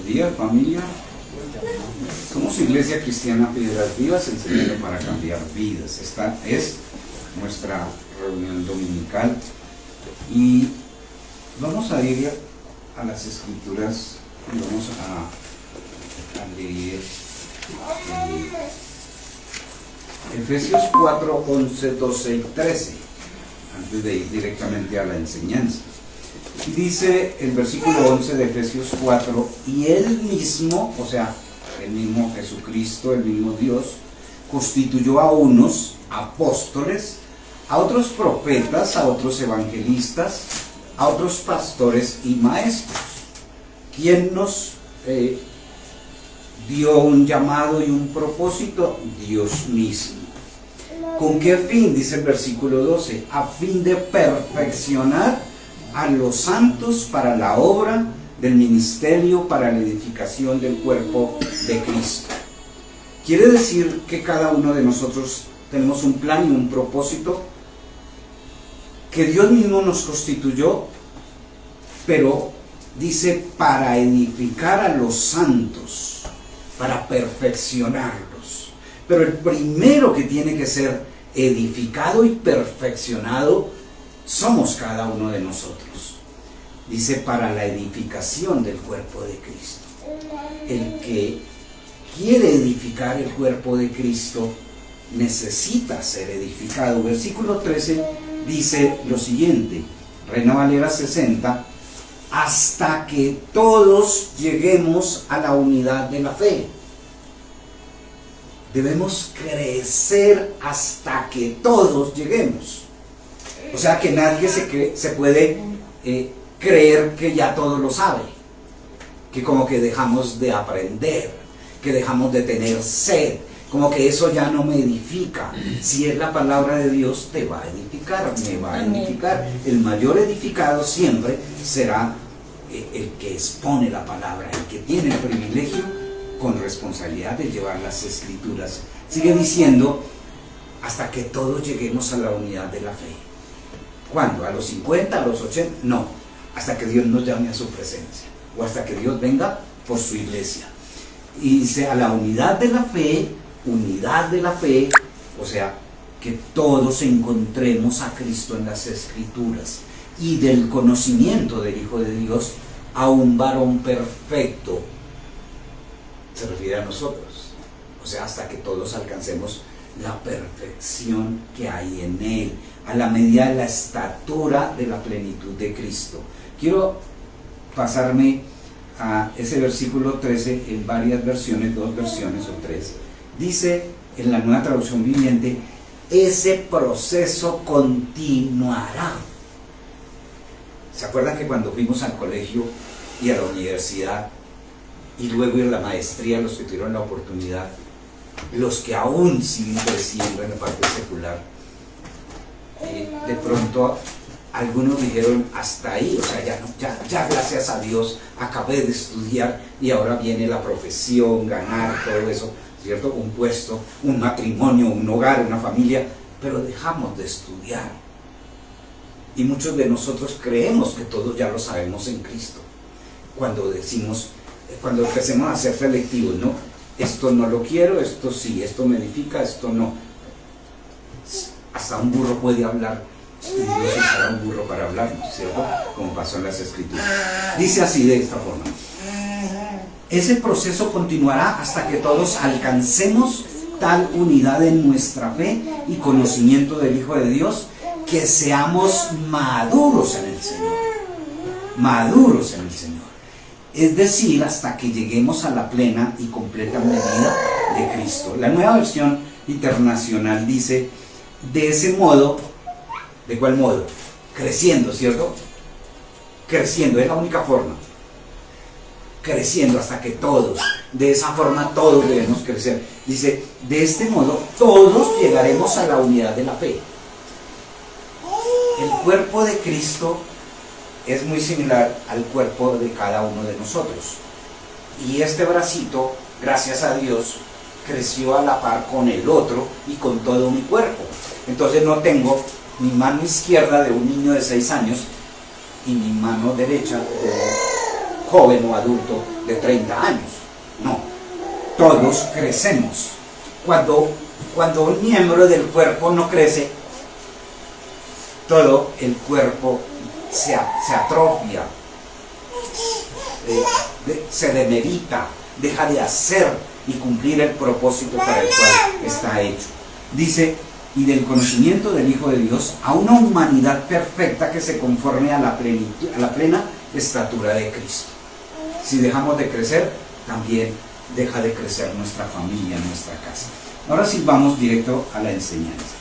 días, familia. Somos Iglesia Cristiana Piedras Vivas, enseñando para cambiar vidas. Esta es nuestra reunión dominical y vamos a ir a las Escrituras y vamos a leer Efesios 4, 11, 12 y 13, antes de ir directamente a la enseñanza. Y dice el versículo 11 de Efesios 4, y Él mismo, o sea, el mismo Jesucristo, el mismo Dios, constituyó a unos apóstoles, a otros profetas, a otros evangelistas, a otros pastores y maestros. ¿Quién nos dio un llamado y un propósito? Dios mismo. ¿Con qué fin? Dice el versículo 12, a fin de perfeccionar a los santos para la obra del ministerio, para la edificación del cuerpo de Cristo. Quiere decir que cada uno de nosotros tenemos un plan y un propósito que Dios mismo nos constituyó, pero dice para edificar a los santos, para perfeccionarlos. Pero el primero que tiene que ser edificado y perfeccionado somos cada uno de nosotros. Dice para la edificación del cuerpo de Cristo. El que quiere edificar el cuerpo de Cristo necesita ser edificado. Versículo 13 dice lo siguiente, Reina Valera 60, hasta que todos lleguemos a la unidad de la fe. Debemos crecer hasta que todos lleguemos. O sea que nadie se puede creer que ya todo lo sabe, que como que dejamos de aprender, que dejamos de tener sed, como que eso ya no me edifica. Si es la palabra de Dios, te va a edificar, me va a edificar. El mayor edificado siempre será el que expone la palabra, el que tiene el privilegio con responsabilidad de llevar las Escrituras. Sigue diciendo, hasta que todos lleguemos a la unidad de la fe. ¿Cuándo? ¿A los 50? ¿A los 80? No, hasta que Dios nos llame a su presencia, o hasta que Dios venga por su iglesia. Y dice, a la unidad de la fe, o sea, que todos encontremos a Cristo en las Escrituras, y del conocimiento del Hijo de Dios, a un varón perfecto. Se refiere a nosotros, o sea, hasta que todos alcancemos la perfección que hay en Él, a la medida de la estatura de la plenitud de Cristo. Quiero pasarme a ese versículo 13 en varias versiones, 2 versiones o 3. Dice en la Nueva Traducción Viviente, ese proceso continuará. ¿Se acuerdan que cuando fuimos al colegio y a la universidad y luego a la maestría, los que tuvieron la oportunidad, los que aún siguen creciendo en la parte secular, de pronto algunos dijeron hasta ahí, o sea, ya gracias a Dios acabé de estudiar y ahora viene la profesión, ganar, todo eso, ¿cierto? Un puesto, un matrimonio, un hogar, una familia, pero dejamos de estudiar. Y muchos de nosotros creemos que todos ya lo sabemos en Cristo. Cuando decimos, cuando empecemos a ser selectivos, ¿no? Esto no lo quiero, esto sí, esto me edifica, esto no. Hasta un burro puede hablar, y Dios usará un burro para hablar, ¿cierto? Como pasó en las Escrituras. Dice así, de esta forma: ese proceso continuará hasta que todos alcancemos tal unidad en nuestra fe y conocimiento del Hijo de Dios, que seamos maduros en el Señor. Maduros en el Señor. Es decir, hasta que lleguemos a la plena y completa medida de Cristo. La Nueva Versión Internacional dice, de ese modo, ¿de cuál modo? Creciendo, ¿cierto? Creciendo, es la única forma. Creciendo hasta que todos, de esa forma todos debemos crecer. Dice, de este modo todos llegaremos a la unidad de la fe. El cuerpo de Cristo es muy similar al cuerpo de cada uno de nosotros. Y este bracito, gracias a Dios, creció a la par con el otro y con todo mi cuerpo. Entonces no tengo mi mano izquierda de un niño de 6 años y mi mano derecha joven o adulto de 30 años. No, todos crecemos. Cuando un miembro del cuerpo no crece, todo el cuerpo se atrofia, se demerita, deja de hacer y cumplir el propósito para el cual está hecho. Dice, y del conocimiento del Hijo de Dios a una humanidad perfecta que se conforme a la plena estatura de Cristo. Si dejamos de crecer, también deja de crecer nuestra familia, nuestra casa. Ahora sí vamos directo a la enseñanza.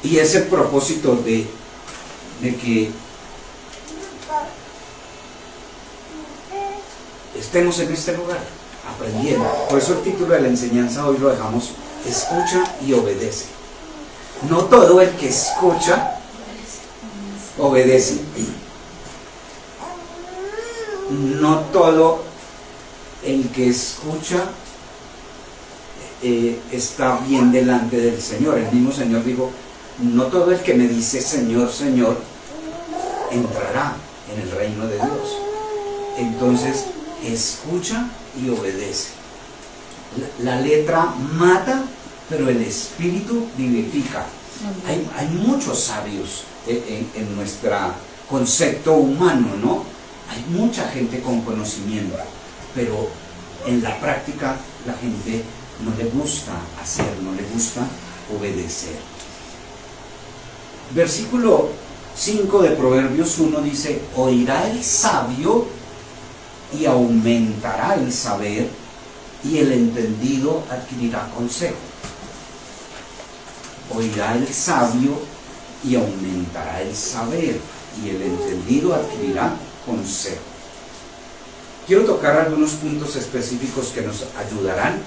Y es el propósito de que estemos en este lugar, aprendiendo. Por eso el título de la enseñanza hoy lo dejamos: escucha y obedece. No todo el que escucha obedece. No todo el que escucha está bien delante del Señor. El mismo Señor dijo: no todo el que me dice Señor, Señor entrará en el reino de Dios. Entonces, escucha y obedece. La letra mata, pero el espíritu vivifica. Hay muchos sabios en nuestro concepto humano, ¿no? Hay mucha gente con conocimiento, pero en la práctica la gente no le gusta hacer, no le gusta obedecer. Versículo 5 de Proverbios 1 dice: oirá el sabio y aumentará el saber, y el entendido adquirirá consejo. Oirá el sabio y aumentará el saber, y el entendido adquirirá consejo. Quiero tocar algunos puntos específicos que nos ayudarán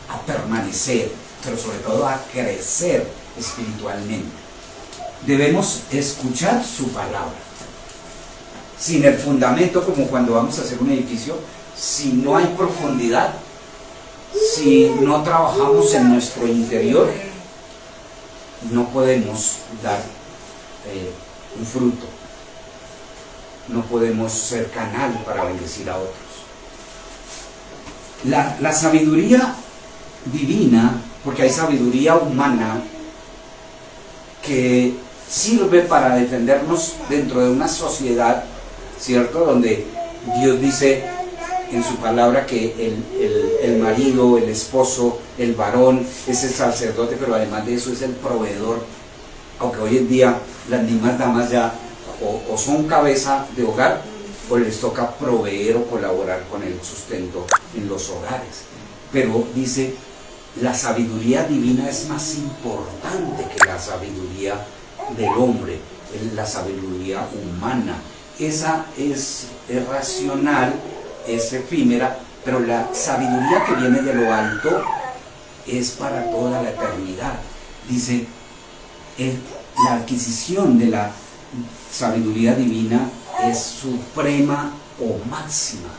a permanecer, pero sobre todo a crecer espiritualmente. Debemos escuchar su palabra. Sin el fundamento, como cuando vamos a hacer un edificio, si no hay profundidad, si no trabajamos en nuestro interior, no podemos dar un fruto. No podemos ser canal para bendecir a otros. La sabiduría divina, porque hay sabiduría humana que sirve para defendernos dentro de una sociedad, ¿cierto? Donde Dios dice en su palabra que el marido, el esposo, el varón es el sacerdote, pero además de eso es el proveedor. Aunque hoy en día las mismas damas ya o son cabeza de hogar, o les toca proveer o colaborar con el sustento en los hogares. Pero dice, la sabiduría divina es más importante que la sabiduría del hombre, la sabiduría humana. Esa es racional, es efímera, pero la sabiduría que viene de lo alto es para toda la eternidad. Dice, la adquisición de la sabiduría divina es suprema o máxima.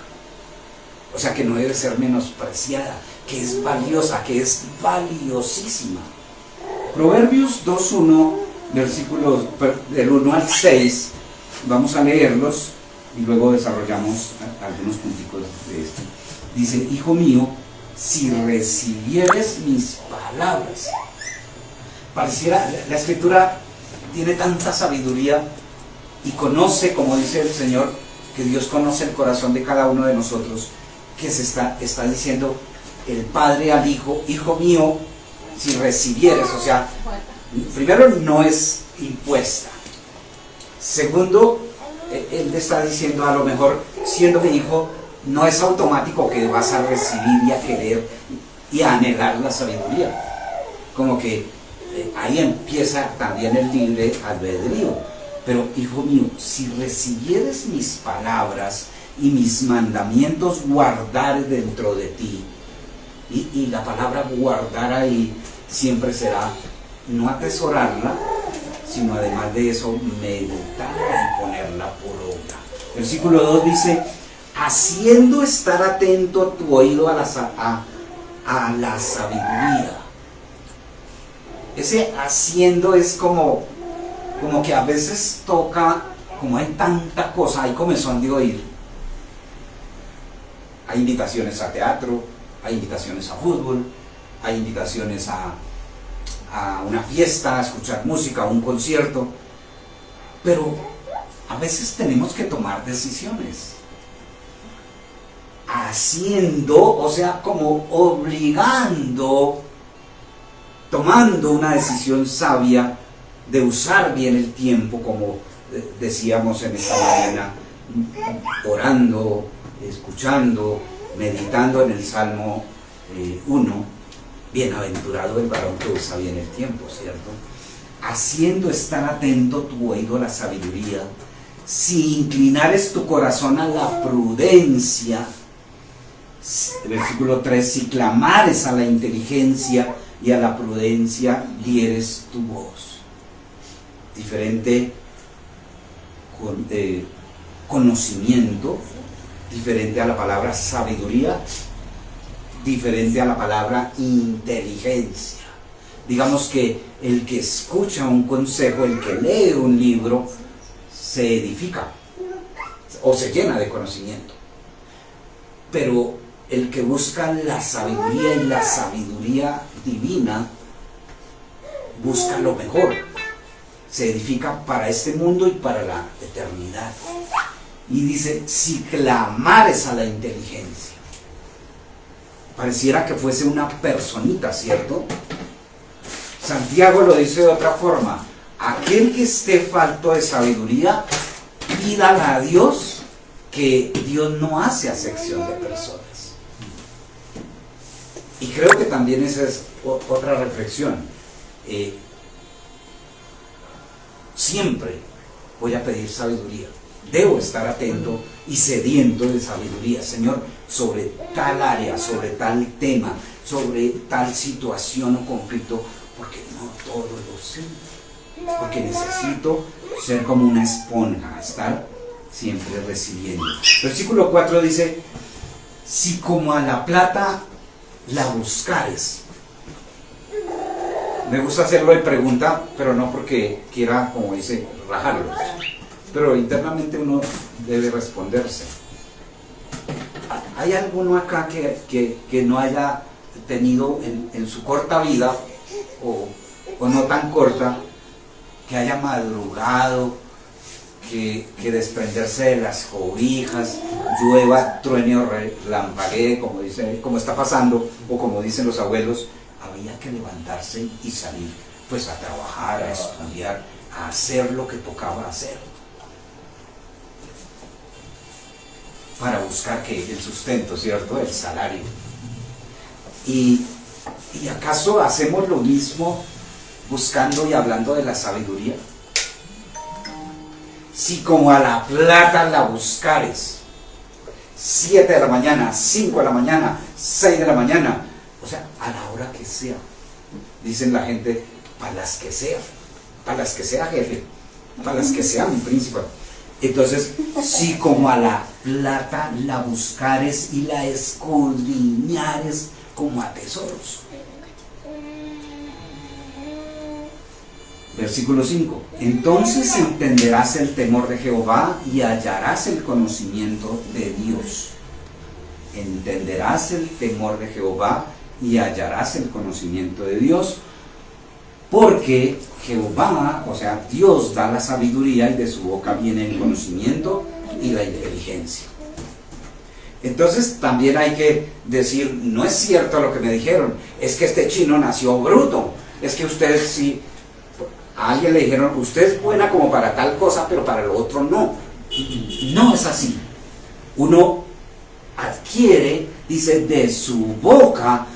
O sea que no debe ser menospreciada, que es valiosa, que es valiosísima. Proverbios 2.1, versículos del 1 al 6, vamos a leerlos y luego desarrollamos algunos punticos de esto. Dice: hijo mío, si recibieres mis palabras. Pareciera, la escritura tiene tanta sabiduría y conoce, como dice el Señor, que Dios conoce el corazón de cada uno de nosotros, que se está diciendo el Padre al Hijo: hijo mío, si recibieres. O sea, primero, no es impuesta. Segundo, Él le está diciendo, a lo mejor, siendo mi hijo, no es automático que vas a recibir y a querer y a anhelar la sabiduría. Como que ahí empieza también el libre albedrío. Pero, hijo mío, si recibieres mis palabras y mis mandamientos guardares dentro de ti, y la palabra guardar ahí siempre será no atesorarla, sino además de eso meditarla y ponerla por obra. Versículo 2 dice: haciendo estar atento tu oído a la sabiduría. Ese haciendo es como que a veces toca como hay tanta cosa, hay comezón de oír. Hay invitaciones a teatro, hay invitaciones a fútbol, hay invitaciones a una fiesta, a escuchar música, a un concierto, pero a veces tenemos que tomar decisiones. Haciendo, o sea, como obligando, tomando una decisión sabia de usar bien el tiempo, como decíamos en esta mañana, orando, escuchando, meditando en el Salmo 1, bienaventurado el varón que usa bien el tiempo, ¿cierto? Haciendo estar atento tu oído a la sabiduría, si inclinares tu corazón a la prudencia. Versículo 3, si clamares a la inteligencia y a la prudencia dieres tu voz. Diferente conocimiento, diferente a la palabra sabiduría, diferente a la palabra inteligencia. Digamos que el que escucha un consejo, el que lee un libro, se edifica o se llena de conocimiento. Pero el que busca la sabiduría y la sabiduría divina, busca lo mejor. Se edifica para este mundo y para la eternidad. Y dice, si clamares a la inteligencia. Pareciera que fuese una personita, ¿cierto? Santiago lo dice de otra forma. Aquel que esté falto de sabiduría, pídala a Dios, que Dios no hace acepción de personas. Y creo que también esa es otra reflexión. Siempre voy a pedir sabiduría. Debo estar atento y sediento de sabiduría, Señor, sobre tal área, sobre tal tema, sobre tal situación o conflicto, porque no todo lo sé. Porque necesito ser como una esponja, estar siempre recibiendo. Versículo 4 dice, si como a la plata la buscares. Me gusta hacerlo de pregunta, pero no porque quiera, como dice, rajarlos. Pero internamente uno debe responderse. ¿Hay alguno acá que no haya tenido en su corta vida, o no tan corta, que haya madrugado, que desprenderse de las cobijas, llueva, truene o relampaguee, como está pasando, o como dicen los abuelos, había que levantarse y salir pues a trabajar, a estudiar, a hacer lo que tocaba hacer, para buscar que el sustento, ¿cierto?, el salario. ¿Y acaso hacemos lo mismo buscando y hablando de la sabiduría? Si como a la plata la buscares, 7 de la mañana, 5 de la mañana, 6 de la mañana, o sea, a la hora que sea, dicen la gente, para las que sea jefe, para las que sea mi príncipe. Entonces, si como a la plata la buscares y la escudriñares como a tesoros. Versículo 5. Entonces entenderás el temor de Jehová y hallarás el conocimiento de Dios. Entenderás el temor de Jehová y hallarás el conocimiento de Dios, porque Jehová, o sea, Dios da la sabiduría y de su boca viene el conocimiento y la inteligencia. Entonces también hay que decir, no es cierto lo que me dijeron, es que este chino nació bruto, es que usted sí, a alguien le dijeron, usted es buena como para tal cosa, pero para lo otro no. No es así. Uno adquiere, dice, de su boca,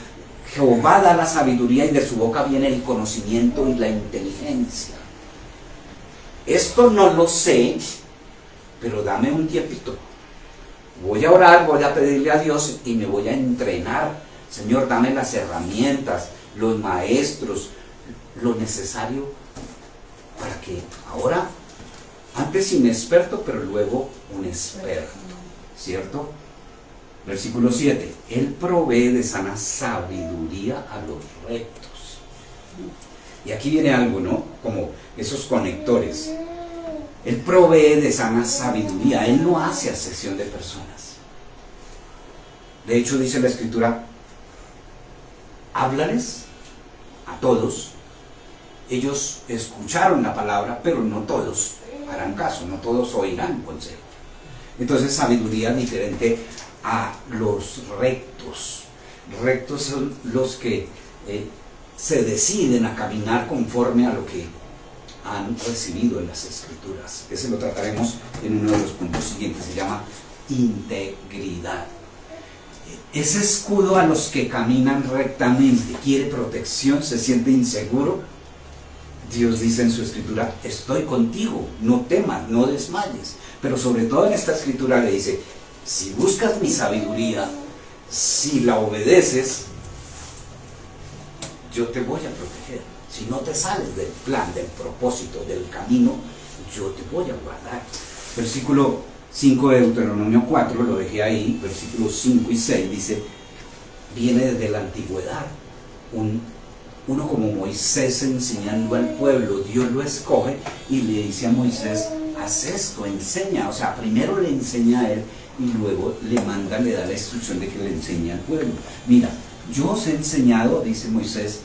Jehová da la sabiduría y de su boca viene el conocimiento y la inteligencia. Esto no lo sé, pero dame un tiempito. Voy a orar, voy a pedirle a Dios y me voy a entrenar. Señor, dame las herramientas, los maestros, lo necesario para que ahora, antes inexperto, pero luego un experto, ¿cierto? Versículo 7. Él provee de sana sabiduría a los rectos. Y aquí viene algo, ¿no? Como esos conectores. Él provee de sana sabiduría. Él no hace acepción de personas. De hecho, dice la Escritura, háblales a todos. Ellos escucharon la palabra, pero no todos harán caso, no todos oirán consejo. Entonces, sabiduría diferente a los rectos. Rectos son los que se deciden a caminar conforme a lo que han recibido en las Escrituras. Ese lo trataremos en uno de los puntos siguientes. Se llama integridad. Ese escudo a los que caminan rectamente, quiere protección, se siente inseguro. Dios dice en su Escritura, estoy contigo, no temas, no desmayes. Pero sobre todo en esta Escritura le dice, si buscas mi sabiduría, si la obedeces, yo te voy a proteger. Si no te sales del plan, del propósito, del camino, yo te voy a guardar. Versículo 5 de Deuteronomio 4, lo dejé ahí, versículos 5 y 6, dice, viene desde la antigüedad, uno como Moisés enseñando al pueblo. Dios lo escoge y le dice a Moisés, haz esto, enseña. O sea, primero le enseña a él y luego le manda, le da la instrucción de que le enseñe al pueblo. Mira, yo os he enseñado, dice Moisés,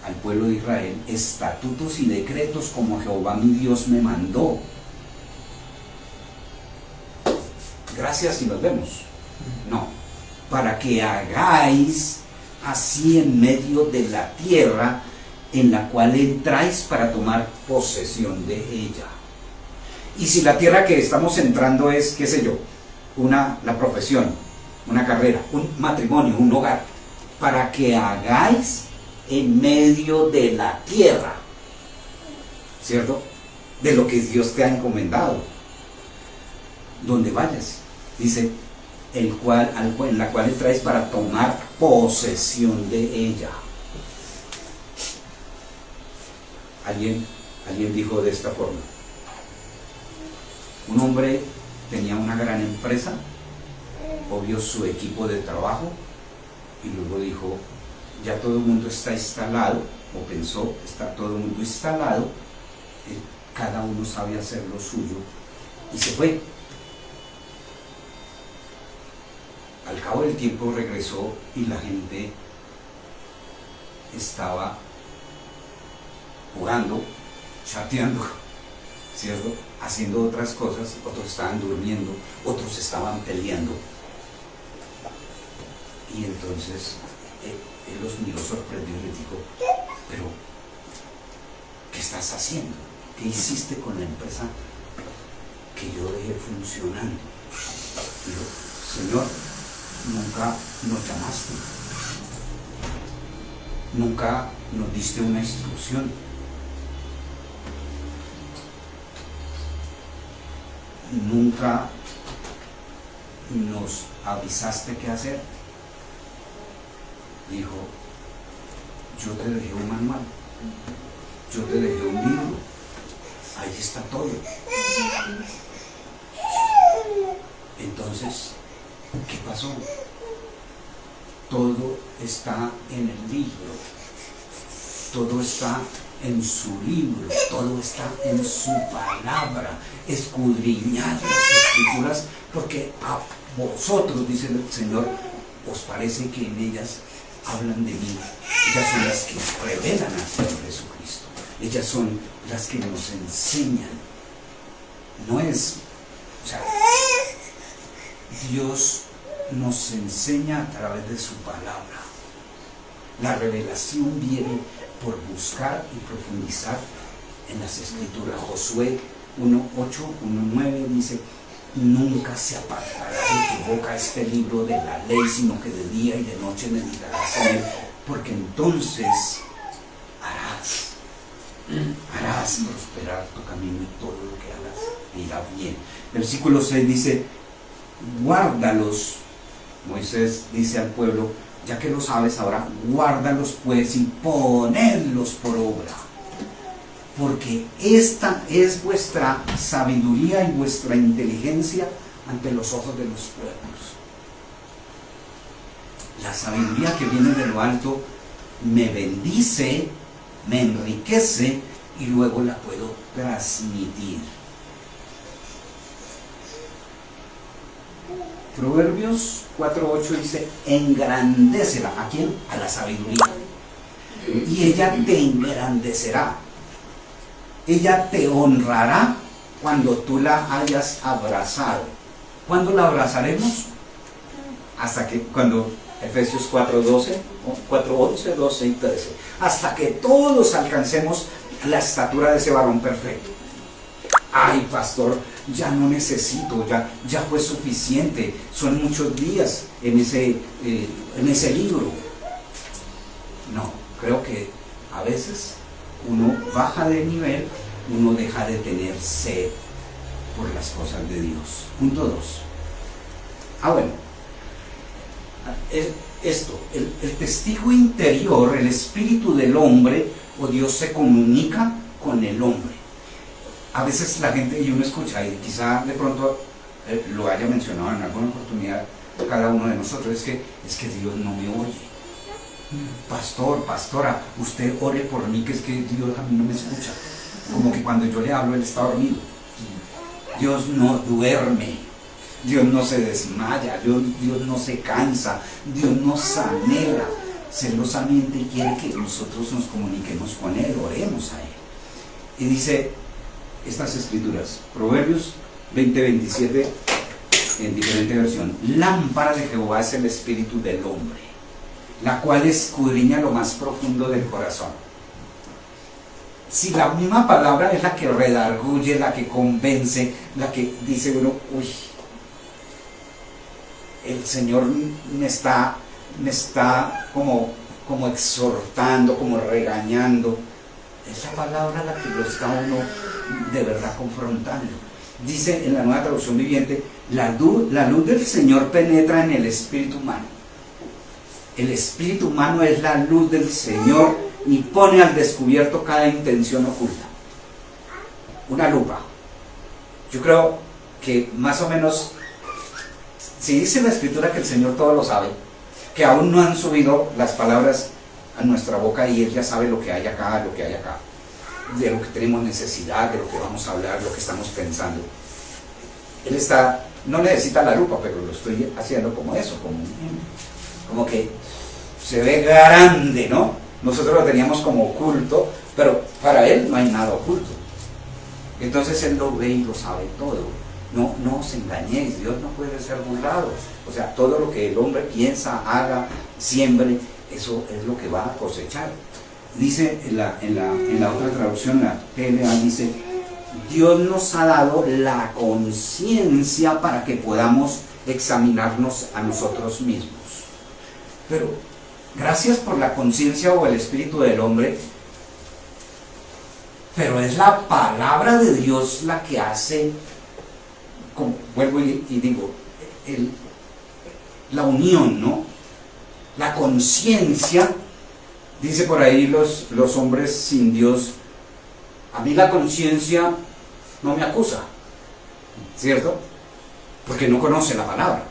al pueblo de Israel, estatutos y decretos como Jehová mi Dios me mandó. Gracias y nos vemos. No, para que hagáis así en medio de la tierra en la cual entráis para tomar posesión de ella. Y si la tierra que estamos entrando es, qué sé yo, la profesión, una carrera, un matrimonio, un hogar, para que hagáis en medio de la tierra, ¿cierto? De lo que Dios te ha encomendado. Donde vayas, dice, en la cual entráis para tomar posesión de ella. Alguien dijo de esta forma, un hombre tenía una gran empresa, obvio su equipo de trabajo, y luego dijo, ya todo el mundo está instalado, o pensó, está todo el mundo instalado, cada uno sabe hacer lo suyo, y se fue. Al cabo del tiempo regresó y la gente estaba jugando, chateando, ¿cierto? Haciendo otras cosas, otros estaban durmiendo, otros estaban peleando. Y entonces él los miró sorprendido y les dijo, pero ¿qué estás haciendo? ¿Qué hiciste con la empresa que yo dejé funcionando? Dijo, Señor, nunca nos llamaste, nunca nos diste una instrucción, nunca nos avisaste qué hacer. Dijo, yo te dejé un manual, yo te dejé un libro, ahí está todo. Entonces, ¿qué pasó? Todo está en el libro, todo está en su libro, todo está en su palabra. Escudriñad las Escrituras, porque a vosotros, dice el Señor, os parece que en ellas hablan de mí. Ellas son las que revelan al Señor Jesucristo, ellas son las que nos enseñan. No es, o sea, Dios nos enseña a través de su palabra. La revelación viene por buscar y profundizar en las Escrituras. Josué 1:8, 1:9 dice, nunca se apartará de tu boca este libro de la ley, sino que de día y de noche meditarás en él, porque entonces harás prosperar tu camino y todo lo que hagas te irá bien. Versículo 6 dice, guárdalos. Moisés dice al pueblo, ya que lo sabes ahora, guárdalos pues y ponedlos por obra, porque esta es vuestra sabiduría y vuestra inteligencia ante los ojos de los pueblos. La sabiduría que viene de lo alto me bendice, me enriquece y luego la puedo transmitir. Proverbios 4:8 dice, engrandécela. ¿A quién? A la sabiduría. Y ella te engrandecerá. Ella te honrará cuando tú la hayas abrazado. ¿Cuándo la abrazaremos? Hasta que, cuando Efesios 4:12, 4:11, 12 y 13. Hasta que todos alcancemos la estatura de ese varón perfecto. Ay, pastor, ya no necesito, ya fue suficiente. Son muchos días en ese libro. No, creo que a veces uno baja de nivel, uno deja de tener sed por las cosas de Dios. Punto 2. Bueno, el testigo interior, el espíritu del hombre o Dios se comunica con el hombre. A veces la gente, y uno escucha, y quizá de pronto lo haya mencionado en alguna oportunidad cada uno de nosotros, es que Dios no me oye. Pastor, pastora, usted ore por mí, que es que Dios a mí no me escucha. Como que cuando yo le hablo, Él está dormido. Dios no duerme, Dios no se desmaya, Dios no se cansa, Dios nos anhela. Celosamente quiere que nosotros nos comuniquemos con Él, oremos a Él. Y dice estas escrituras, Proverbios 20:27, en diferente versión: lámpara de Jehová es el espíritu del hombre, la cual escudriña lo más profundo del corazón. Si la misma palabra es la que redarguye, la que convence, la que dice uno, uy, el Señor me está como exhortando, como regañando, es la palabra la que lo está uno de verdad confrontando. Dice en la Nueva Traducción Viviente, la luz del Señor penetra en el espíritu humano. El espíritu humano es la luz del Señor y pone al descubierto cada intención oculta. Una lupa. Yo creo que más o menos, si dice la Escritura que el Señor todo lo sabe, que aún no han subido las palabras a nuestra boca y Él ya sabe lo que hay acá, lo que hay acá, de lo que tenemos necesidad, de lo que vamos a hablar, lo que estamos pensando. Él no necesita la lupa, pero lo estoy haciendo como eso, como que se ve grande, ¿no? Nosotros lo teníamos como oculto, pero para Él no hay nada oculto. Entonces Él lo ve y lo sabe todo. No os engañéis, Dios no puede ser burlado. O sea, todo lo que el hombre piensa, haga, siembre, eso es lo que va a cosechar. Dice en la otra traducción, la TLA, dice: Dios nos ha dado la conciencia para que podamos examinarnos a nosotros mismos. Pero gracias por la conciencia o el espíritu del hombre, pero es la palabra de Dios la que hace, vuelvo y digo, la unión, ¿no? La conciencia. Dice por ahí los hombres sin Dios, a mí la conciencia no me acusa, ¿cierto? Porque no conoce la palabra.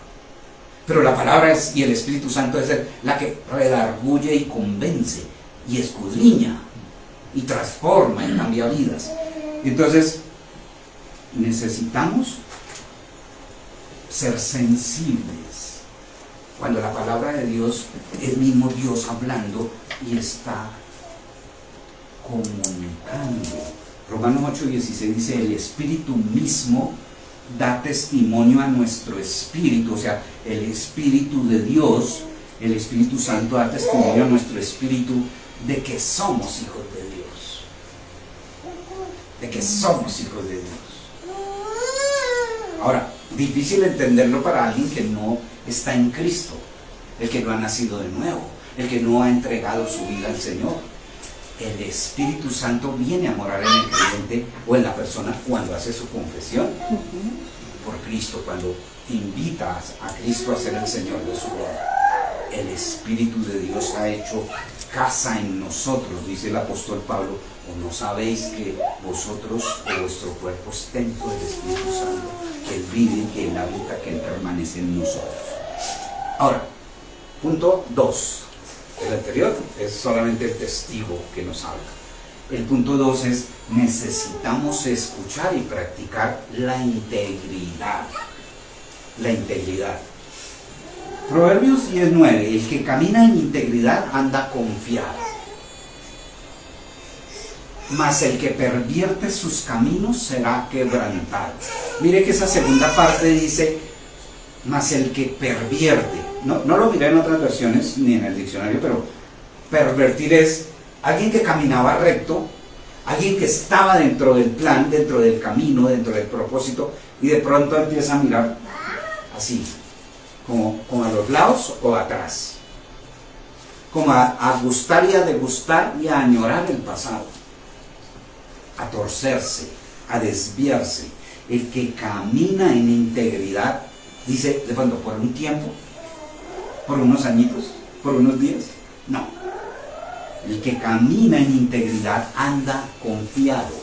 Pero la palabra y el Espíritu Santo es la que redarguye y convence y escudriña y transforma y cambia vidas. Entonces necesitamos ser sensibles cuando la palabra de Dios es mismo Dios hablando y está comunicando. Romanos 8:16 dice: el Espíritu mismo da testimonio a nuestro espíritu. O sea, el Espíritu de Dios, el Espíritu Santo, da testimonio a nuestro espíritu de que somos hijos de Dios. De que somos hijos de Dios. Ahora, difícil entenderlo para alguien que no está en Cristo, el que no ha nacido de nuevo, el que no ha entregado su vida al Señor. El Espíritu Santo viene a morar en el creyente o en la persona cuando hace su confesión por Cristo, cuando invita a Cristo a ser el Señor de su vida. El Espíritu de Dios ha hecho casa en nosotros, dice el apóstol Pablo: ¿o no sabéis que vosotros o vuestro cuerpo es templo del Espíritu Santo, que Él vive, que Él habita, que Él permanece en nosotros? Ahora, punto 2. El anterior es solamente el testigo que nos habla. El punto 2 es: necesitamos escuchar y practicar la integridad. La integridad. Proverbios 10:9, el que camina en integridad anda confiado, mas el que pervierte sus caminos será quebrantado. Mire que esa segunda parte dice, mas el que pervierte. No lo miré en otras versiones ni en el diccionario, pero pervertir es alguien que caminaba recto, alguien que estaba dentro del plan, dentro del camino, dentro del propósito, y de pronto empieza a mirar así, como a los lados o atrás, como a gustar y a degustar y a añorar el pasado, a torcerse, a desviarse. El que camina en integridad, dice, de pronto, por un tiempo, por unos añitos, por unos días, no. El que camina en integridad anda confiado,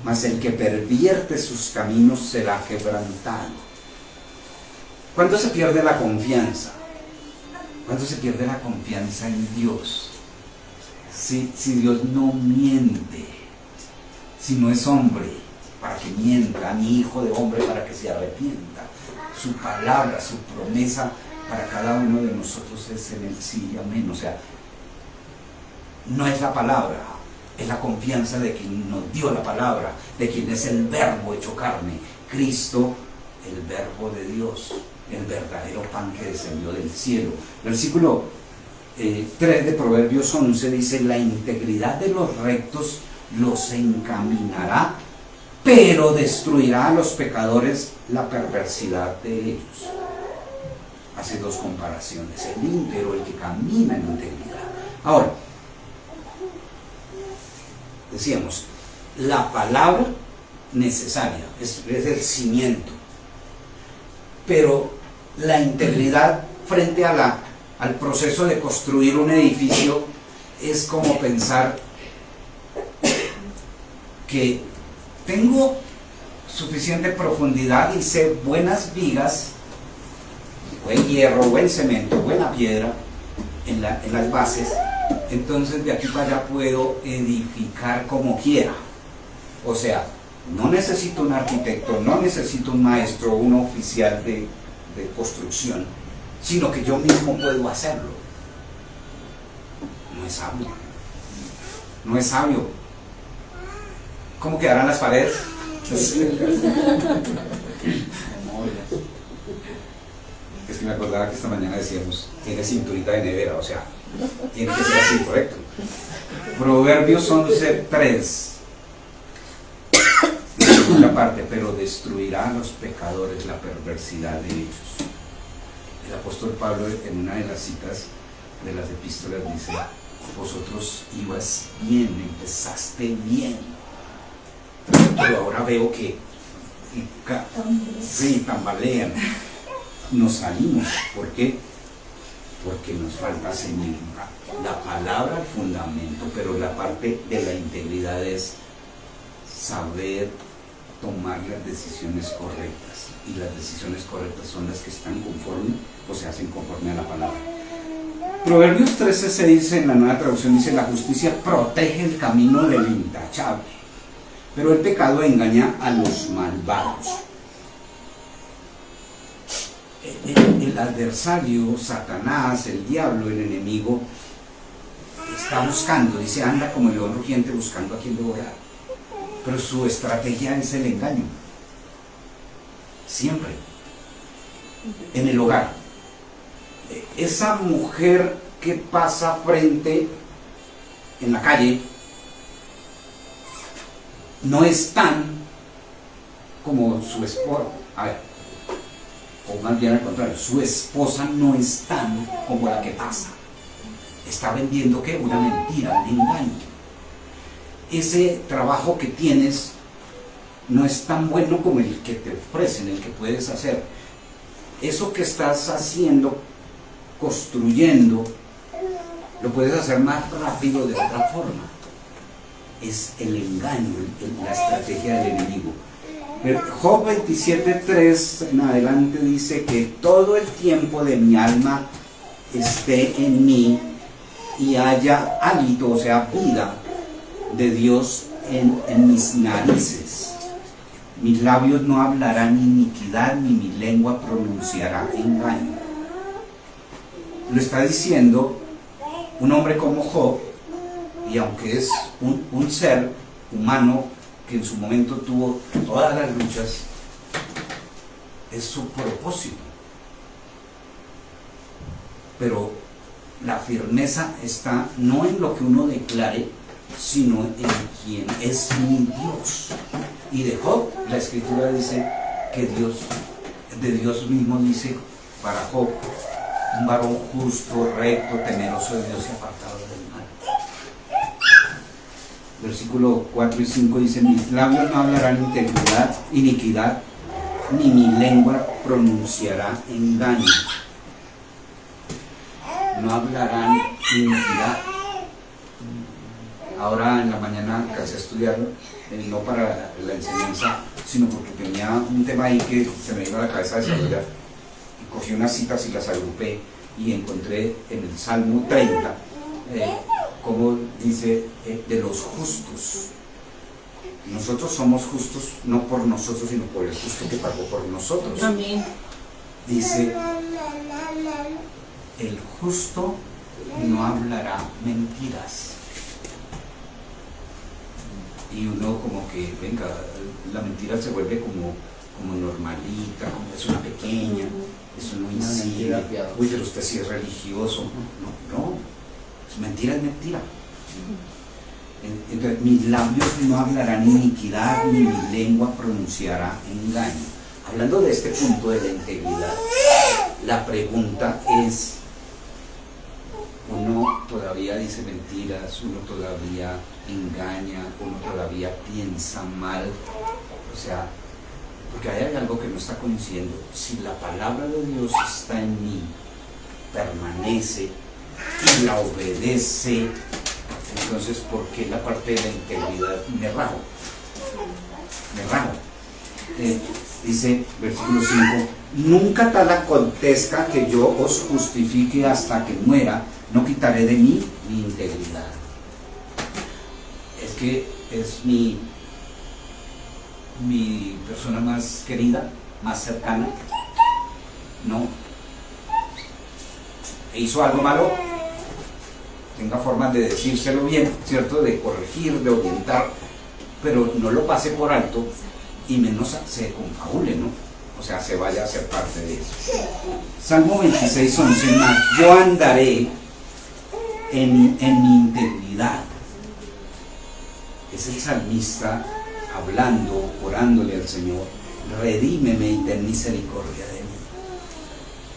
mas el que pervierte sus caminos será quebrantado. ¿Cuándo se pierde la confianza? ¿Cuándo se pierde la confianza en Dios? Si Dios no miente, si no es hombre para que mienta, ni hijo de hombre para que se arrepienta. Su palabra, su promesa para cada uno de nosotros es en el sí y amén. O sea, no es la palabra, es la confianza de quien nos dio la palabra, de quien es el verbo hecho carne, Cristo, el verbo de Dios, el verdadero pan que descendió del cielo. Versículo 3 de Proverbios 11 dice, la integridad de los rectos los encaminará, pero destruirá a los pecadores la perversidad de ellos. Hace dos comparaciones, el íntegro, el que camina en integridad. Ahora, decíamos, la palabra necesaria es el cimiento, pero la integridad frente al proceso de construir un edificio es como pensar que tengo suficiente profundidad y sé buenas vigas, buen hierro, buen cemento, buena piedra en las bases, entonces de aquí para allá puedo edificar como quiera. O sea, no necesito un arquitecto, no necesito un maestro, un oficial de construcción, sino que yo mismo puedo hacerlo. No es sabio. No es sabio. ¿Cómo quedarán las paredes? Es que me acordaba que esta mañana decíamos, tiene cinturita de nevera, o sea, tiene que ser así, correcto. Proverbios 11:3. La segunda parte, pero destruirá a los pecadores la perversidad de ellos. El apóstol Pablo, en una de las citas de las epístolas, dice, vosotros ibas bien, empezaste bien, pero ahora veo que sí, tambalean. Nos salimos. ¿Por qué? Porque nos falta seguir la palabra, el fundamento, pero la parte de la integridad es saber tomar las decisiones correctas, y las decisiones correctas son las que están conforme o se hacen conforme a la palabra. Proverbios 13:6 en la Nueva Traducción dice, la justicia protege el camino del intachable, pero el pecado engaña a los malvados. El adversario, Satanás, el diablo, el enemigo, está buscando, dice, anda como el león rugiente buscando a quien devorar. Pero su estrategia es el engaño. Siempre. En el hogar. Esa mujer que pasa frente en la calle no es tan como su esposa. A ver, o más bien al contrario, su esposa no es tan como la que pasa. Está vendiendo ¿qué? Una mentira, un engaño. Ese trabajo que tienes no es tan bueno como el que te ofrecen, el que puedes hacer. Eso que estás haciendo, construyendo, lo puedes hacer más rápido de otra forma. Es el engaño, la estrategia del enemigo. Job 27:3 en adelante dice que todo el tiempo de mi alma esté en mí y haya hálito, o sea, vida de Dios en mis narices. mis labios no hablarán iniquidad, ni mi lengua pronunciará engaño. Lo está diciendo un hombre como Job, y aunque es un ser humano que en su momento tuvo todas las luchas, es su propósito. Pero la firmeza está no en lo que uno declare, sino en quien es mi Dios. Y de Job, la Escritura dice que de Dios mismo dice para Job, un varón justo, recto, temeroso de Dios y apartado del mal. Versículo 4 y 5 dice, mis labios no hablarán iniquidad, ni mi lengua pronunciará engaño. No hablarán iniquidad. Ahora en la mañana alcancé a estudiarlo, no para la enseñanza, sino porque tenía un tema ahí que se me iba a la cabeza a desarrollar. Y cogí unas citas y las agrupé y encontré en el Salmo 30, como dice, de los justos. Nosotros somos justos no por nosotros, sino por el justo que pagó por nosotros. Amén. Dice, el justo no hablará mentiras. Y uno como que, venga, la mentira se vuelve como normalita, como es una pequeña, eso no incide. Uy, pero usted sí es religioso. No, mentira es mentira. Entonces, mis labios no hablarán iniquidad, ni mi lengua pronunciará engaño. Hablando de este punto de la integridad, la pregunta es, uno todavía dice mentiras, uno todavía engaña, uno todavía piensa mal, o sea, porque hay algo que no está conociendo. Si la palabra de Dios está en mí, permanece y la obedece, entonces ¿por qué la parte de la integridad me rajo? Dice versículo 5, nunca tal acontezca que yo os justifique hasta que muera, no quitaré de mí mi integridad. Es que es mi persona más querida, más cercana, ¿no? Hizo algo malo, tenga formas de decírselo bien, ¿cierto? De corregir, de orientar, pero no lo pase por alto y menos se confabule, ¿no? O sea, se vaya a ser parte de eso. Salmo 26:11, más yo andaré en mi integridad. Es el salmista hablando, orándole al Señor, redímeme y ten misericordia de mí.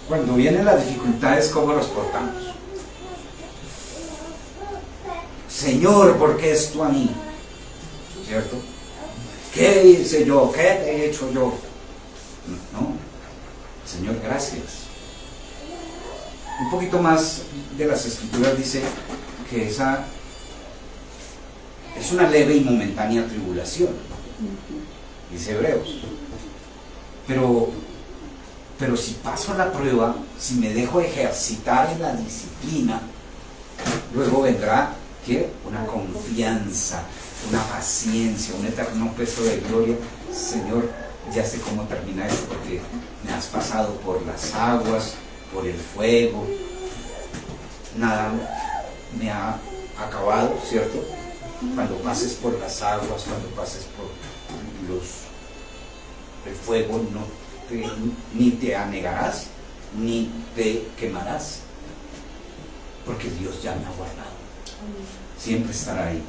Cuando vienen las dificultades, ¿cómo nos portamos? Señor, ¿por qué esto a mí? ¿Cierto? ¿Qué hice yo? ¿Qué he hecho yo? No, Señor, gracias. Un poquito más de las Escrituras dice que esa es una leve y momentánea tribulación, dice Hebreos. Pero si paso la prueba, si me dejo ejercitar en la disciplina, luego vendrá ¿qué? Una confianza, una paciencia, un eterno peso de gloria. Señor, ya sé cómo termina esto porque me has pasado por las aguas, por el fuego, nada me ha acabado, ¿cierto? Cuando pases por las aguas, cuando pases por el fuego, ni te anegarás, ni te quemarás, porque Dios ya me ha guardado. Siempre estará ahí.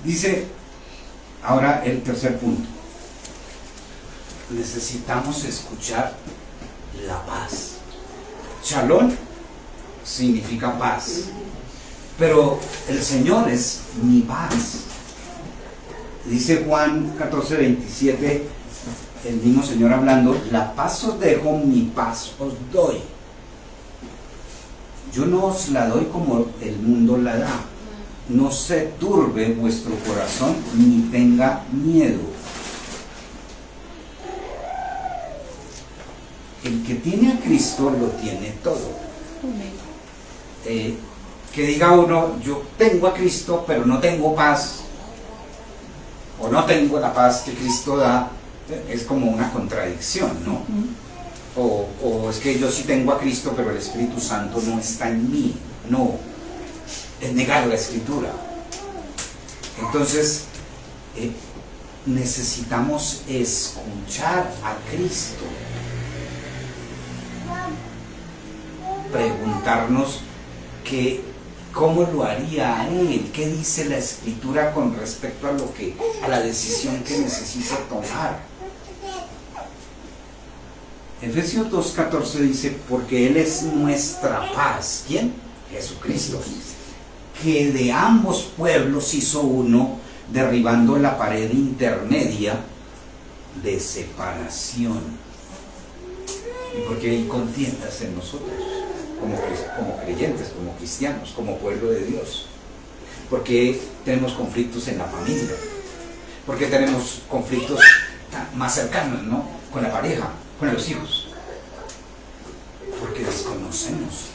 Dice ahora el tercer punto. Necesitamos escuchar la paz. Shalom significa paz, pero el Señor es mi paz. Dice Juan 14:27, el mismo Señor hablando, la paz os dejo, mi paz os doy. Yo no os la doy como el mundo la da. No se turbe vuestro corazón ni tenga miedo. El que tiene a Cristo lo tiene todo. Que diga uno, yo tengo a Cristo pero no tengo paz, o no tengo la paz que Cristo da, Es como una contradicción, ¿no? O es que yo sí tengo a Cristo, pero el Espíritu Santo no está en mí. No, es negar la Escritura. Entonces, necesitamos escuchar a Cristo, preguntarnos cómo lo haría Él, qué dice la Escritura con respecto a la decisión que necesito tomar. Efesios 2:14 dice, porque Él es nuestra paz. ¿Quién? Jesucristo. Que de ambos pueblos hizo uno, derribando la pared intermedia de separación. ¿Y por qué hay contiendas en nosotros? Como creyentes, como cristianos, como pueblo de Dios. Porque tenemos conflictos en la familia. Porque tenemos conflictos más cercanos, ¿no? Con la pareja, con los hijos. Porque desconocemos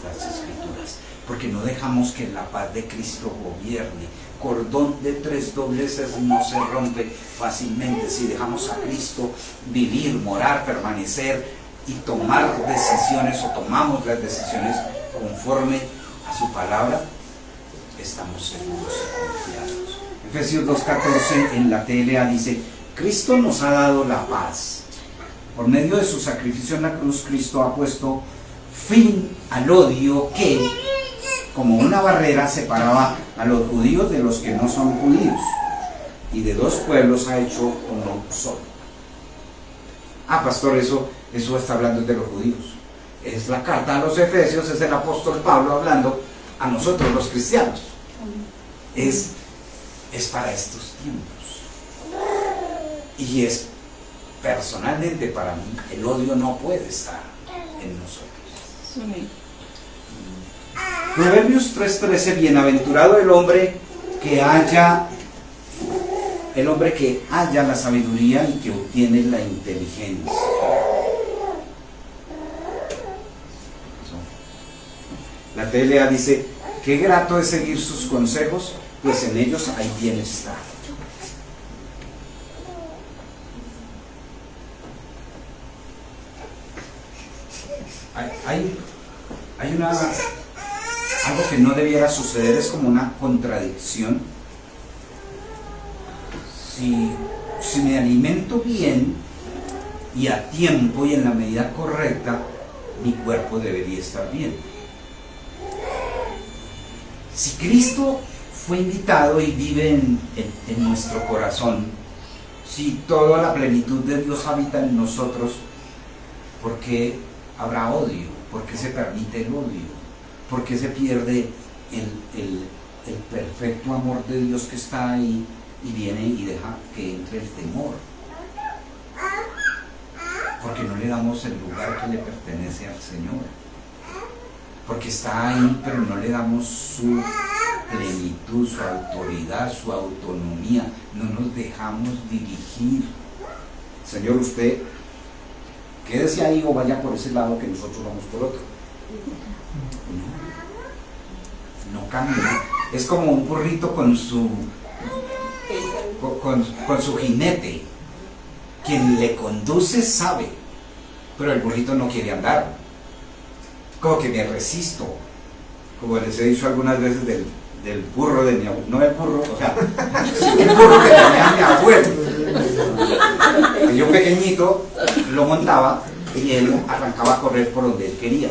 las Escrituras. Porque no dejamos que la paz de Cristo gobierne. Cordón de 3 dobleces no se rompe fácilmente si dejamos a Cristo vivir, morar, permanecer y tomar decisiones, o tomamos las decisiones conforme a su palabra. Estamos seguros y confiados. Efesios 2:14 en la TLA dice, Cristo nos ha dado la paz. Por medio de su sacrificio en la cruz, Cristo ha puesto fin al odio que, como una barrera, separaba a los judíos de los que no son judíos, y de dos pueblos ha hecho uno solo. Pastor, eso está hablando de los judíos. Es la carta a los Efesios, es el apóstol Pablo hablando a nosotros los cristianos. Es para estos tiempos. Y es personalmente para mí, el odio no puede estar en nosotros. Sí. Proverbios 3:13, bienaventurado el hombre que haya la sabiduría y que obtiene la inteligencia. La TLA dice, qué grato es seguir sus consejos, pues en ellos hay bienestar. Hay algo que no debiera suceder, es como una contradicción. Si me alimento bien y a tiempo y en la medida correcta, mi cuerpo debería estar bien. Si Cristo fue invitado y vive en nuestro corazón, si toda la plenitud de Dios habita en nosotros, ¿por qué habrá odio? ¿Por qué se permite el odio? ¿Por qué se pierde el perfecto amor de Dios que está ahí y viene y deja que entre el temor? Porque no le damos el lugar que le pertenece al Señor. Porque está ahí, pero no le damos su plenitud, su autoridad, su autonomía. No nos dejamos dirigir. Señor, usted quédese ahí o vaya por ese lado que nosotros vamos por otro. No camina. Es como un burrito con su jinete. Quien le conduce sabe, pero el burrito no quiere andar. Como que me resisto, como les he dicho algunas veces del burro de mi abuelo, no el burro, o sea, el burro que tenía mi abuelo, que yo pequeñito lo montaba y él arrancaba a correr por donde él quería,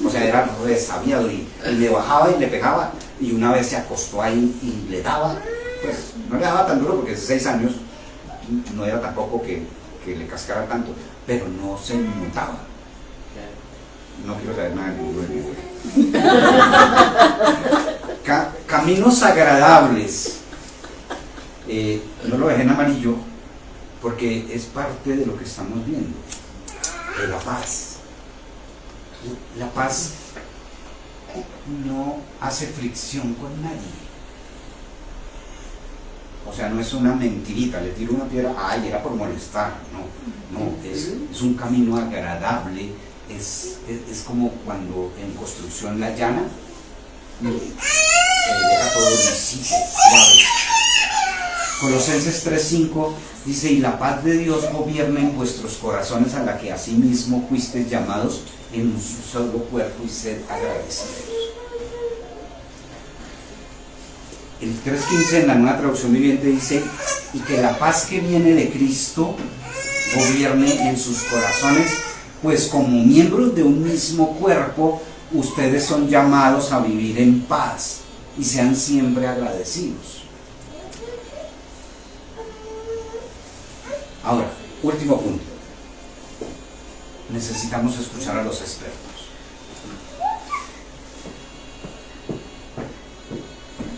o sea, era resabiado y le bajaba y le pegaba, y una vez se acostó ahí y le daba, pues no le daba tan duro porque hace 6 años no era tampoco que le cascara tanto, pero no se inmutaba. No quiero saber nada de mi caminos agradables. No lo dejé en amarillo porque es parte de lo que estamos viendo. La paz. La paz no hace fricción con nadie. O sea, no es una mentirita, le tiro una piedra, ay, era por molestar. No, es un camino agradable. Es como cuando en construcción la llana se deja todo lisito, suave. Colosenses 3:5 dice: y la paz de Dios gobierna en vuestros corazones, a la que asimismo fuisteis llamados en un solo cuerpo, y sed agradecidos. El 3:15 en la Nueva Traducción Viviente dice: y que la paz que viene de Cristo gobierne en sus corazones, pues como miembros de un mismo cuerpo, ustedes son llamados a vivir en paz y sean siempre agradecidos. Ahora, último punto. Necesitamos escuchar a los expertos.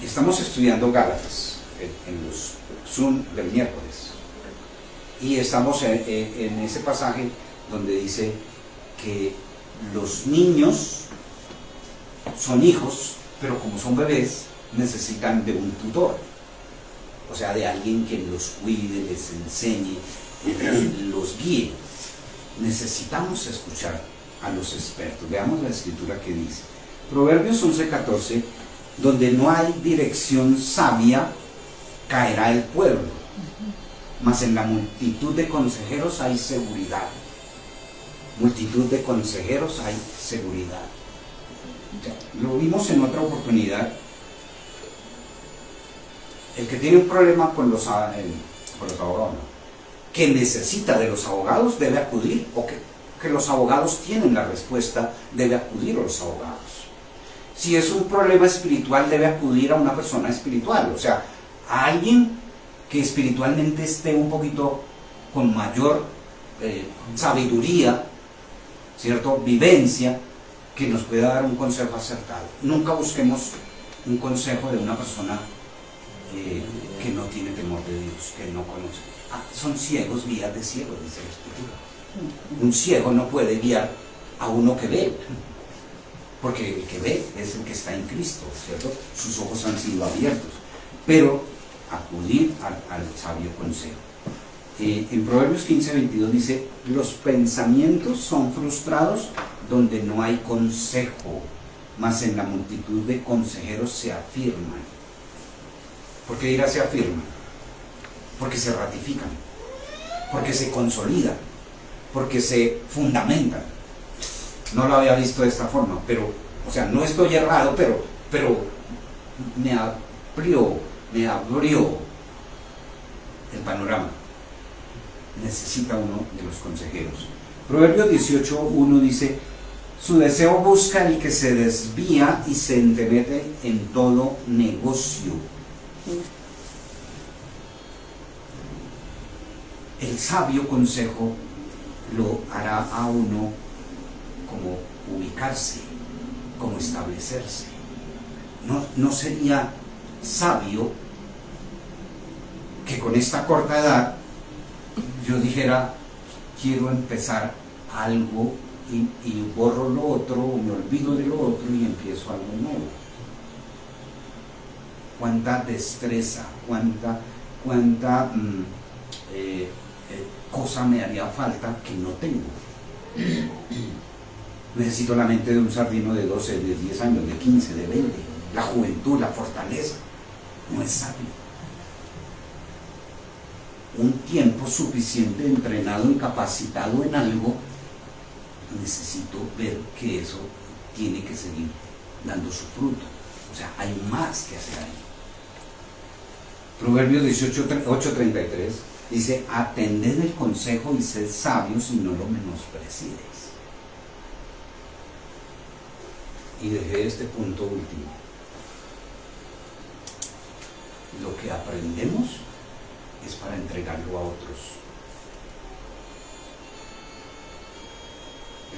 Estamos estudiando Gálatas en los Zoom del miércoles. Y estamos en ese pasaje donde dice que los niños son hijos, pero como son bebés, necesitan de un tutor. O sea, de alguien que los cuide, les enseñe, los guíe. Necesitamos escuchar a los expertos. Veamos la escritura que dice. Proverbios 11:14: donde no hay dirección sabia, caerá el pueblo, mas en la multitud de consejeros hay seguridad. Multitud de consejeros hay seguridad. Lo vimos en otra oportunidad. El que tiene un problema con los abogados, que necesita de los abogados, debe acudir, o que los abogados tienen la respuesta, debe acudir a los abogados. Si es un problema espiritual, debe acudir a una persona espiritual, o sea, a alguien que espiritualmente esté un poquito con mayor sabiduría, ¿cierto? Vivencia, que nos pueda dar un consejo acertado. Nunca busquemos un consejo de una persona que no tiene temor de Dios, que no conoce. Son ciegos, guías de ciegos, dice la Escritura. Un ciego no puede guiar a uno que ve, porque el que ve es el que está en Cristo, ¿cierto? Sus ojos han sido abiertos. Pero acudir al sabio consejo. En Proverbios 15:22 dice: los pensamientos son frustrados donde no hay consejo, mas en la multitud de consejeros se afirman. ¿Por qué dirá se afirman? Porque se ratifican, porque se consolidan, porque se fundamentan. No lo había visto de esta forma, pero, o sea, no estoy errado, pero me abrió el panorama. Necesita uno de los consejeros. Proverbios 18:1 dice: su deseo busca el que se desvía y se entremete en todo negocio. El sabio consejo lo hará a uno como ubicarse, como establecerse. No sería sabio que con esta corta edad yo dijera: quiero empezar algo y borro lo otro, o me olvido de lo otro y empiezo algo nuevo. Cuánta destreza, cuánta cosa me haría falta que no tengo. Necesito la mente de un sardino de 12, de 10 años, de 15, de 20. La juventud, la fortaleza. No es sabio. Un tiempo suficiente entrenado y capacitado en algo, necesito ver que eso tiene que seguir dando su fruto. O sea, hay más que hacer ahí. Proverbios 8:33 dice: atended el consejo y sed sabios y no lo menosprecies. Y dejé este punto último. Lo que aprendemos es para entregarlo a otros.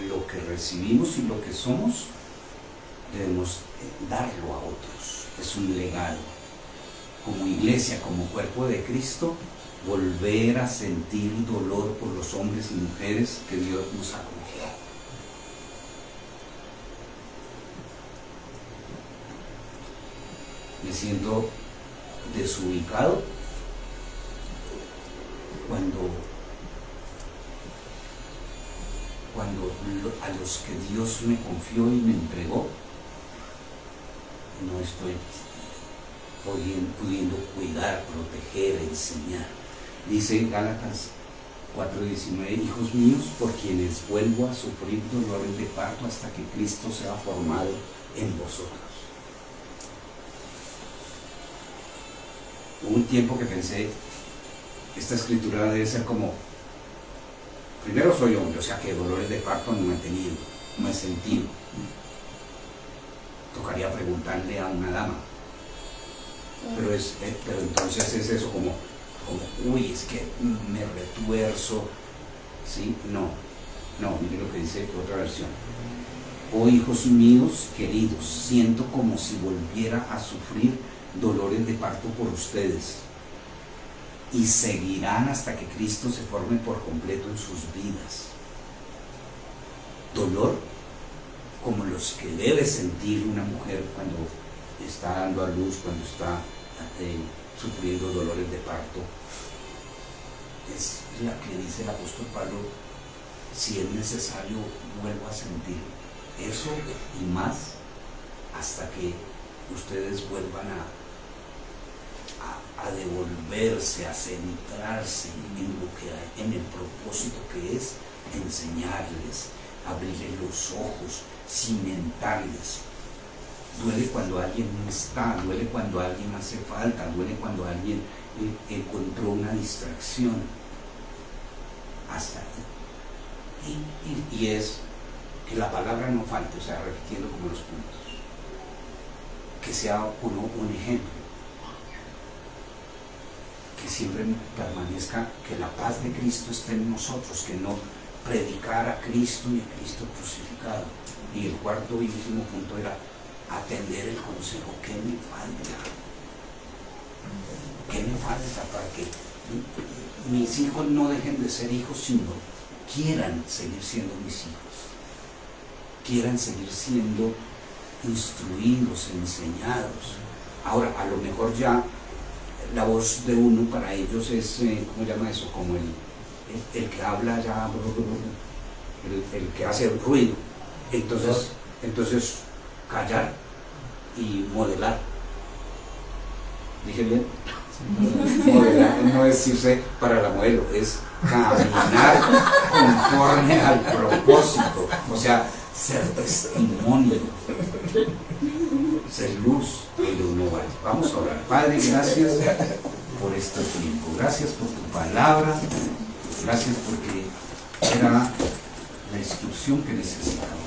Lo que recibimos y lo que somos debemos darlo a otros. Es un legado. Como iglesia, como cuerpo de Cristo, volver a sentir dolor por los hombres y mujeres que Dios nos ha confiado. Me siento desubicado cuando a los que Dios me confió y me entregó, no estoy pudiendo cuidar, proteger, enseñar. Dice Gálatas 4:19, hijos míos, por quienes vuelvo a sufrir dolores de parto hasta que Cristo sea formado en vosotros. Hubo un tiempo que pensé, esta escritura debe ser como, primero soy hombre, o sea que dolores de parto no he tenido, no he sentido. Tocaría preguntarle a una dama. Pero entonces es eso como, uy, es que me retuerzo, ¿sí? No, mire lo que dice otra versión. Oh hijos míos queridos, siento como si volviera a sufrir dolores de parto por ustedes, y seguirán hasta que Cristo se forme por completo en sus vidas. Dolor como los que debe sentir una mujer cuando está dando a luz, cuando está sufriendo dolores de parto. Es la que dice el apóstol Pablo, si es necesario vuelvo a sentir eso y más hasta que ustedes vuelvan a devolverse, a centrarse en el propósito que es enseñarles, abrirles los ojos, cimentarles. Duele cuando alguien no está, duele cuando alguien hace falta, duele cuando alguien encontró una distracción. Hasta ahí. Y es que la palabra no falte, o sea, repitiendo como los puntos. Que sea uno un ejemplo. Que siempre permanezca, que la paz de Cristo esté en nosotros, que no predicar a Cristo y a Cristo crucificado. Y el cuarto y último punto era atender el consejo. ¿Qué me falta? ¿Qué me falta para que mis hijos no dejen de ser hijos, sino quieran seguir siendo mis hijos? Quieran seguir siendo instruidos, enseñados. Ahora, a lo mejor ya la voz de uno para ellos es, ¿cómo se llama eso? Como el que habla ya, el que hace el ruido. Entonces callar y modelar. ¿Dije bien? Modelar no es irse para la modelo, es caminar conforme al propósito, o sea, ser testimonio, ser luz donde uno va. Vamos a orar. Padre, gracias por este tiempo, gracias por tu palabra, gracias porque era la instrucción que necesitábamos.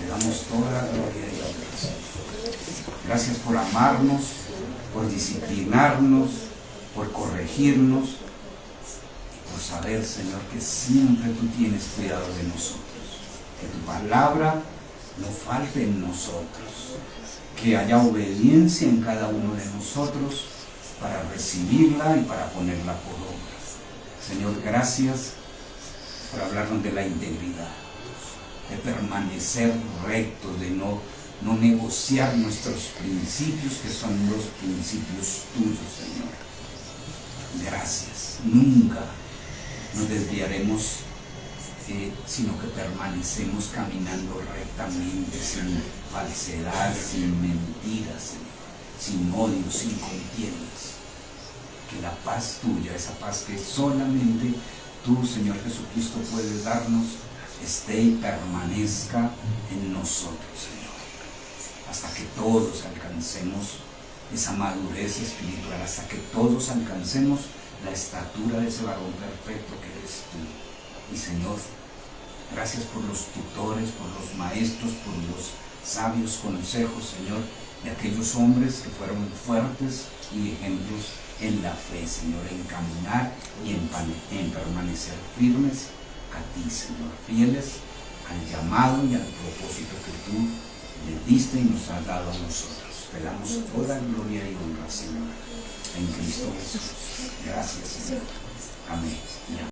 Le damos toda la gloria y la gracia. Gracias por amarnos, por disciplinarnos, por corregirnos y por saber, Señor, que siempre tú tienes cuidado de nosotros. Que tu palabra no falte en nosotros. Que haya obediencia en cada uno de nosotros para recibirla y para ponerla por obra. Señor, gracias por hablarnos de la integridad, de permanecer rectos, de no negociar nuestros principios, que son los principios tuyos, Señor. Gracias. Nunca nos desviaremos, sino que permanecemos caminando rectamente, sin falsedad, sin mentiras, sin odio, sin contiendas. Que la paz tuya, esa paz que solamente tú, Señor Jesucristo, puedes darnos, esté y permanezca en nosotros, Señor, hasta que todos alcancemos esa madurez espiritual, hasta que todos alcancemos la estatura de ese varón perfecto que eres tú. Y Señor, gracias por los tutores, por los maestros, por los sabios consejos, Señor, de aquellos hombres que fueron fuertes y ejemplos en la fe, Señor, en caminar y en permanecer firmes a ti, Señor, fieles al llamado y al propósito que tú le diste y nos has dado a nosotros. Te damos toda gloria y honra, Señor, en Cristo Jesús. Gracias, Señor. Amén.